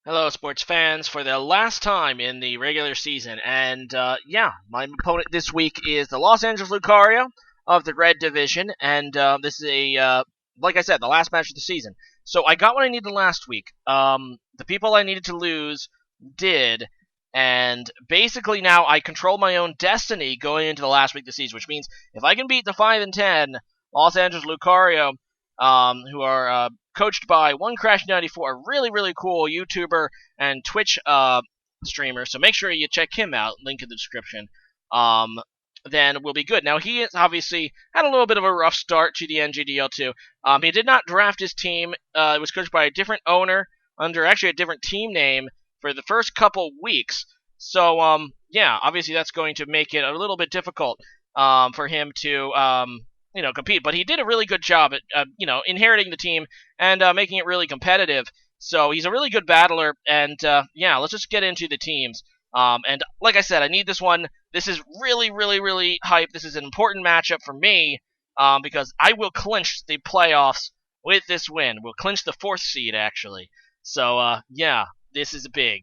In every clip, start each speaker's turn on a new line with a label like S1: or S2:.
S1: Hello, sports fans, for the last time in the regular season. And, my opponent this week is the Los Angeles Lucario of the Red Division. And this is like I said, the last match of the season. So I got what I needed last week. The people I needed to lose did. And basically now I control my own destiny going into the last week of the season, which means if I can beat the 5 and 10 Los Angeles Lucario, who are coached by One Crash 94, a really, really cool YouTuber and Twitch streamer. So make sure you check him out. Link in the description. Then we'll be good. Now, he has obviously had a little bit of a rough start to the NGDL2. He did not draft his team. It was coached by a different owner under actually a different team name for the first couple weeks. So, obviously that's going to make it a little bit difficult for him to compete. But he did a really good job at, inheriting the team and making it really competitive. So he's a really good battler. And, let's just get into the teams. And like I said, I need this one. This is really, really, really hype. This is an important matchup for me because I will clinch the playoffs with this win. We'll clinch the 4th seed, actually. So, this is big.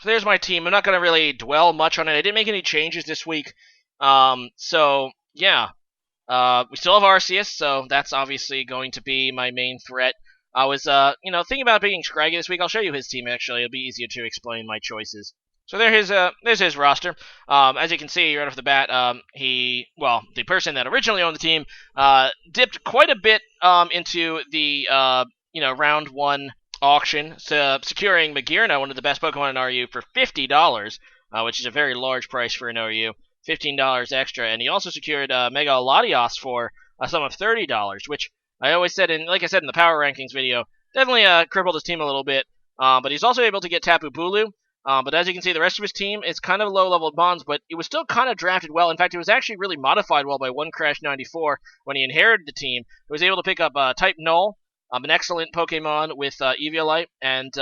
S1: So there's my team. I'm not going to really dwell much on it. I didn't make any changes this week. We still have Arceus, so that's obviously going to be my main threat. I was, thinking about being Scraggy this week. I'll show you his team, actually. It'll be easier to explain my choices. So there's his roster. As you can see right off the bat, the person that originally owned the team, dipped quite a bit into the, round 1 auction, securing Magearna, one of the best Pokemon in RU, for $50, which is a very large price for an RU. $15 extra, and he also secured Mega Latias for a sum of $30, which I always said, like I said in the Power Rankings video, definitely crippled his team a little bit. But he's also able to get Tapu Bulu. But as you can see, the rest of his team is kind of low-level bonds, but it was still kind of drafted well. In fact, it was actually really modified well by One Crash 94 when he inherited the team. He was able to pick up Type Null, an excellent Pokemon with Eviolite, and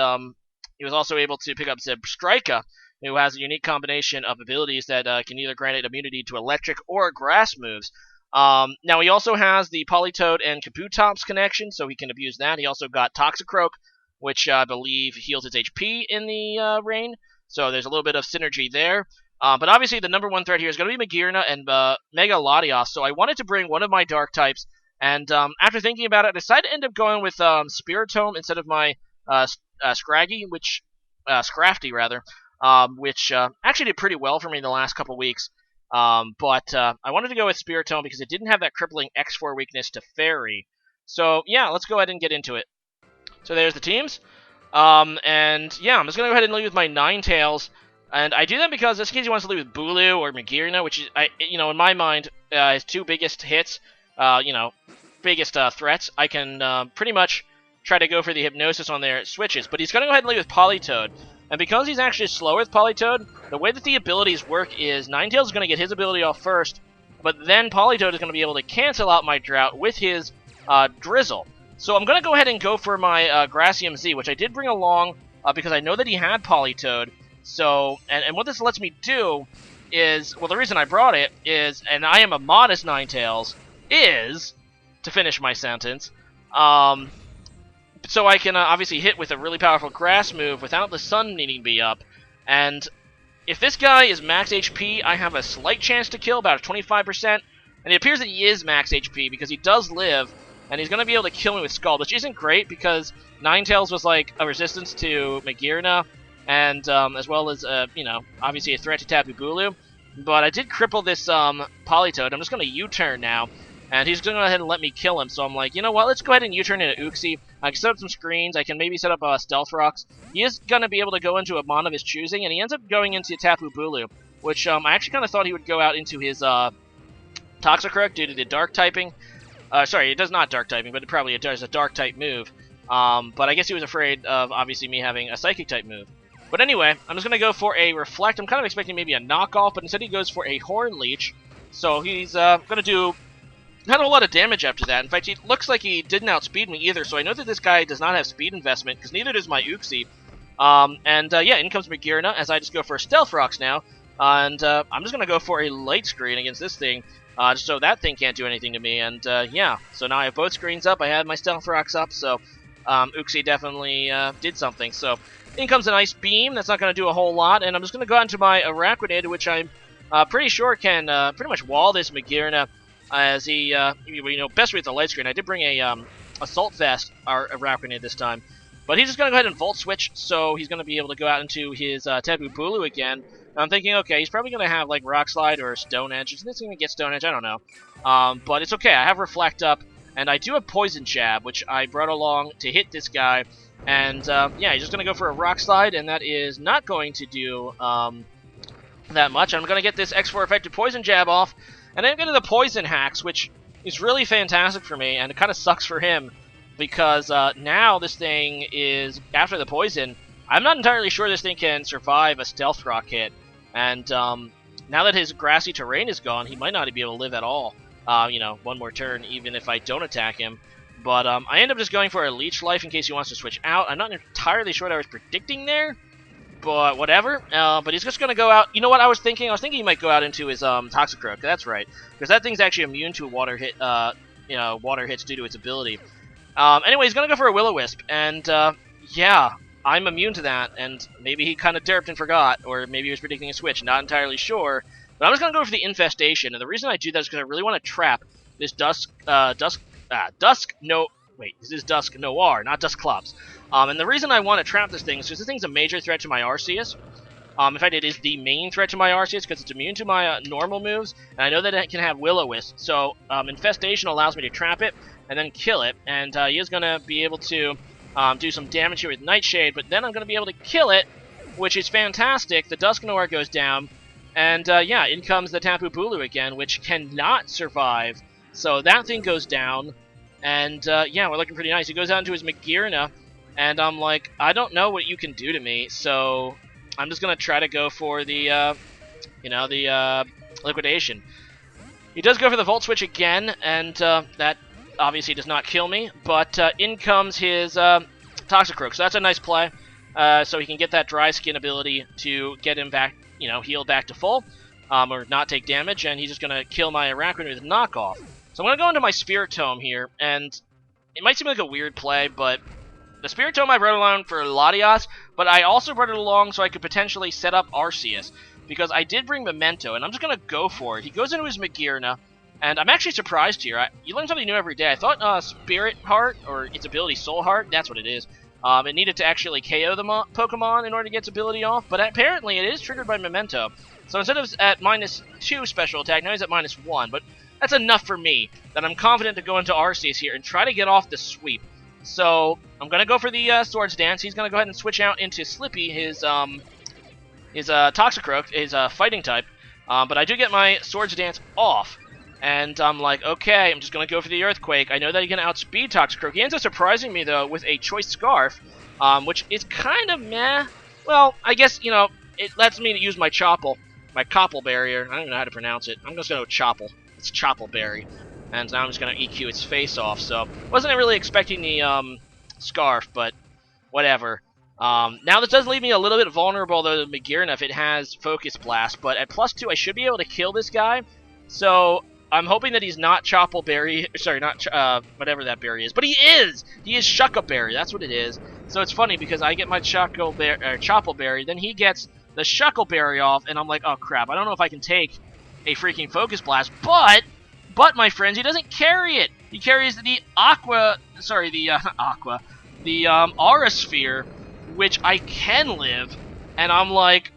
S1: he was also able to pick up Zebstrika, who has a unique combination of abilities that can either grant it immunity to electric or grass moves. Now, he also has the Politoed and Kabutops connection, so he can abuse that. He also got Toxicroak, which I believe heals its HP in the rain, so there's a little bit of synergy there. But obviously, the number 1 threat here is going to be Magearna and Mega Latias, so I wanted to bring one of my Dark types, and after thinking about it, I decided to end up going with Spiritomb instead of my Scraggy, Scrafty, rather. Which actually did pretty well for me in the last couple weeks. But I wanted to go with Spiritomb because it didn't have that crippling X4 weakness to Fairy. So, let's go ahead and get into it. So there's the teams. I'm just going to go ahead and lead with my Ninetales. And I do that because just in case he wants to lead with Bulu or Magearna, which is, in my mind, his 2 biggest hits, biggest threats, I can pretty much try to go for the Hypnosis on their switches. But he's going to go ahead and lead with Politoed. And because he's actually slower with Politoed, the way that the abilities work is Ninetales is going to get his ability off first, but then Politoed is going to be able to cancel out my Drought with his Drizzle. So I'm going to go ahead and go for my Gracium Z, which I did bring along because I know that he had Politoed. So, and what this lets me do is, well, the reason I brought it is, and I am a modest Ninetales, is, to finish my sentence, so I can obviously hit with a really powerful grass move without the sun needing to be up. And if this guy is max HP, I have a slight chance to kill, about 25%. And it appears that he is max HP because he does live, and he's going to be able to kill me with Scald, which isn't great because Ninetales was like a resistance to Magearna, and as well as, obviously a threat to Tapu Bulu. But I did cripple this Politoed. I'm just going to U-turn now. And he's going to go ahead and let me kill him. So I'm like, you know what? Let's go ahead and U-turn into Uxie. I can set up some screens. I can maybe set up Stealth Rocks. He is going to be able to go into a Mon of his choosing. And he ends up going into Tapu Bulu, which I actually kind of thought he would go out into his Toxicroak due to the Dark typing. Sorry, it does not Dark typing, but it probably does a Dark type move. But I guess he was afraid of, obviously, me having a Psychic type move. But anyway, I'm just going to go for a Reflect. I'm kind of expecting maybe a knockoff, but instead he goes for a Horn Leech. So he's going to do not a lot of damage after that. In fact, he looks like he didn't outspeed me either, so I know that this guy does not have speed investment, because neither does my Uxie. In comes Magearna, as I just go for Stealth Rocks now. I'm just going to go for a Light Screen against this thing, so that thing can't do anything to me. And, so now I have both screens up, I have my Stealth Rocks up, so Uxie definitely did something. So In comes an Ice Beam. That's not going to do a whole lot, and I'm just going to go into my Araquanid, which I'm pretty sure can pretty much wall this Magearna as he, best with the light screen. I did bring a Assault Vest, our Araquanid this time. But he's just going to go ahead and Volt Switch, so he's going to be able to go out into his Tapu Bulu again. And I'm thinking, okay, he's probably going to have, like, Rock Slide or Stone Edge. Is this going to get Stone Edge? I don't know. But it's okay. I have Reflect up, and I do have Poison Jab, which I brought along to hit this guy. And, yeah, he's just going to go for a Rock Slide, and that is not going to do that much. I'm going to get this X4 effective Poison Jab off, and then get to the Poison Hacks, which is really fantastic for me, and it kind of sucks for him. Because now this thing is, after the poison, I'm not entirely sure this thing can survive a Stealth Rock hit. And now that his grassy terrain is gone, he might not be able to live at all, one more turn, even if I don't attack him. But I end up just going for a Leech Life in case he wants to switch out. I'm not entirely sure what I was predicting there, but whatever. But he's just going to go out. You know what I was thinking? I was thinking he might go out into his Toxicroak. That's right, because that thing's actually immune to water hit, water hits due to its ability. Anyway, he's going to go for a Will-O-Wisp, and, yeah, I'm immune to that, and maybe he kind of derped and forgot, or maybe he was predicting a switch, not entirely sure, but I'm just going to go for the Infestation, and the reason I do that is because I really want to trap this Dusk Noir, not Dusclops, and the reason I want to trap this thing is because this thing's a major threat to my Arceus. In fact, it is the main threat to my Arceus because it's immune to my normal moves, and I know that it can have Will-O-Wisp, so Infestation allows me to trap it, and then kill it, and he is going to be able to do some damage here with Nightshade, but then I'm going to be able to kill it, which is fantastic. The Dusknoir goes down, and yeah, in comes the Tapu Bulu again, which cannot survive, so that thing goes down, and yeah, we're looking pretty nice. He goes out into his Magearna, and I'm like, I don't know what you can do to me, so I'm just going to try to go for the, Liquidation. He does go for the Volt Switch again, and that obviously does not kill me, but in comes his Toxicroak, so that's a nice play. So he can get that Dry Skin ability to get him back, healed back to full, or not take damage, and he's just going to kill my Arachne with a knockoff. So I'm going to go into my Spirit Tome here, and it might seem like a weird play, but the Spirit Tome I brought along for Latias, but I also brought it along so I could potentially set up Arceus, because I did bring Memento, and I'm just going to go for it. He goes into his Magearna, and I'm actually surprised here. You learn something new every day. I thought Spirit Heart, or its ability Soul Heart, that's what it is. It needed to actually KO the Pokemon in order to get its ability off, but apparently it is triggered by Memento. So instead of at -2 special attack, now he's at -1, but that's enough for me, that I'm confident to go into Arceus here and try to get off the sweep. So I'm going to go for the Swords Dance. He's going to go ahead and switch out into Slippy, his Toxicroak, his fighting type, but I do get my Swords Dance off. And I'm like, okay, I'm just going to go for the Earthquake. I know that he can outspeed Toxicroak. He ends up surprising me, though, with a Choice Scarf, which is kind of meh. Well, I guess, it lets me use my Chople, my Copple Barrier. I don't even know how to pronounce it. I'm just going to Chople. It's Chople Berry. And now I'm just going to EQ its face off. So, wasn't really expecting the Scarf, but whatever. Now this does leave me a little bit vulnerable, though, to Magearna if it has Focus Blast. But at +2, I should be able to kill this guy. So I'm hoping that he's not Chople Berry, sorry, not whatever that berry is, but he is! He is Shuckle Berry, that's what it is. So it's funny because I get my Chople Berry, then he gets the Shuckle Berry off, and I'm like, oh crap, I don't know if I can take a freaking Focus Blast, but my friends, he doesn't carry it! He carries the Aura Sphere, which I can live, and I'm like,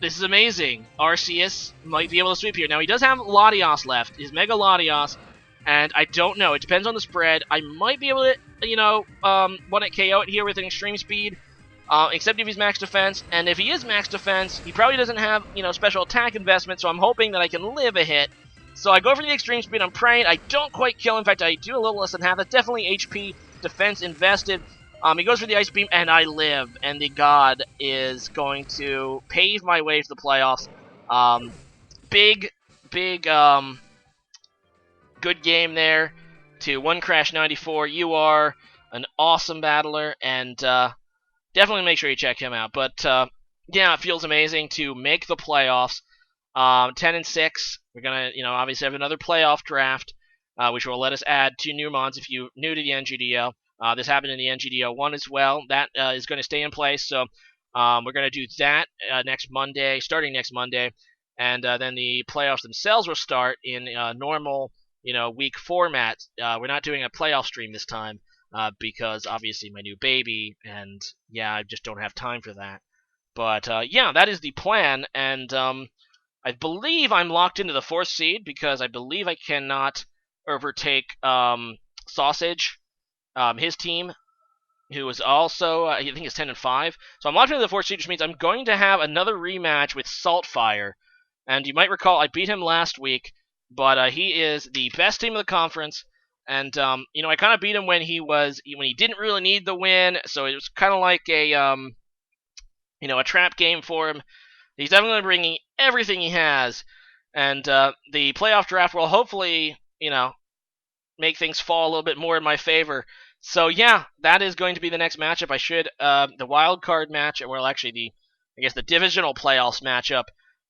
S1: this is amazing. Arceus might be able to sweep here. Now, he does have Latias left, his Mega Latias, and I don't know. It depends on the spread. I might be able to, one-hit KO it here with an Extreme Speed, except if he's max defense. And if he is max defense, he probably doesn't have, special attack investment, so I'm hoping that I can live a hit. So I go for the Extreme Speed. I'm praying. I don't quite kill. In fact, I do a little less than half. That's definitely HP defense invested. He goes for the Ice Beam, and I live, and the God is going to pave my way to the playoffs. Big, good game there to OneCrash94. You are an awesome battler, and definitely make sure you check him out. But, yeah, it feels amazing to make the playoffs. 10-6, we're going to, obviously have another playoff draft, which will let us add 2 new mons if you're new to the NGDL. This happened in the NGDL1 as well. That is going to stay in place. So We're going to do that next Monday, starting next Monday, and then the playoffs themselves will start in normal, week format. We're not doing a playoff stream this time because obviously my new baby, and yeah, I just don't have time for that. But yeah, that is the plan, and I believe I'm locked into the fourth seed because I believe I cannot overtake SauceAge, his team, who is also I think it's 10-5. So I'm locked into the fourth seed, which means I'm going to have another rematch with Soltfire. And you might recall I beat him last week, but he is the best team of the conference. And I kind of beat him when he didn't really need the win, so it was kind of like a trap game for him. He's definitely bringing everything he has, and the playoff draft will hopefully make things fall a little bit more in my favor. So yeah, that is going to be the next matchup. The wild card match, well, actually the divisional playoffs matchup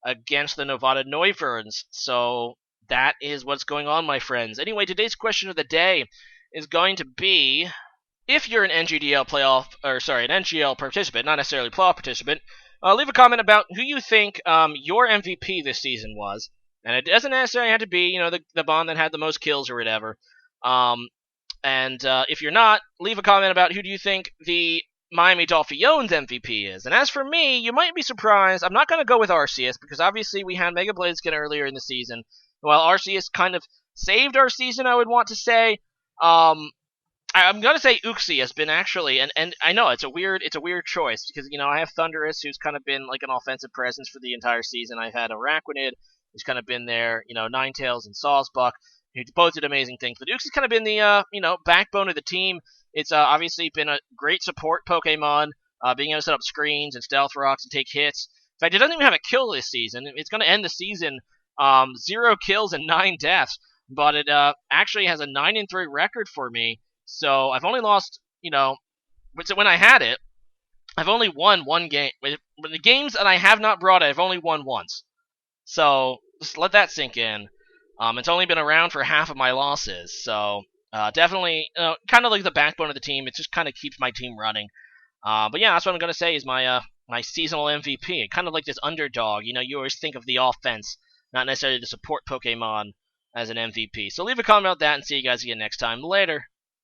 S1: against the Nevada Neuverns. So that is what's going on, my friends. Anyway, today's question of the day is going to be: if you're an an NGL participant, not necessarily playoff participant, leave a comment about who you think your MVP this season was. And it doesn't necessarily have to be, the Bond that had the most kills or whatever. And if you're not, leave a comment about who do you think the Miami Dolphiones MVP is. And as for me, you might be surprised. I'm not going to go with Arceus because obviously we had Mega Blaziken earlier in the season. While Arceus kind of saved our season, I would want to say. I'm gonna say Uxie has been actually, and I know it's a weird choice because I have Thundurus, who's kind of been like an offensive presence for the entire season. I've had Araquanid, who's kind of been there, Ninetales and Sawsbuck, who both did amazing things. But Uxie's kind of been the backbone of the team. It's obviously been a great support Pokemon, being able to set up screens and stealth rocks and take hits. In fact, it doesn't even have a kill this season. It's going to end the season 0 kills and 9 deaths, but it actually has a 9-3 record for me. So I've only lost, when I had it, I've only won one game. With the games that I have not brought it, I've only won once. So just let that sink in. It's only been around for half of my losses. So definitely, kind of like the backbone of the team. It just kind of keeps my team running. But yeah, that's what I'm going to say is my seasonal MVP. Kind of like this underdog. You always think of the offense, not necessarily the support Pokemon as an MVP. So leave a comment about that and see you guys again next time. Later.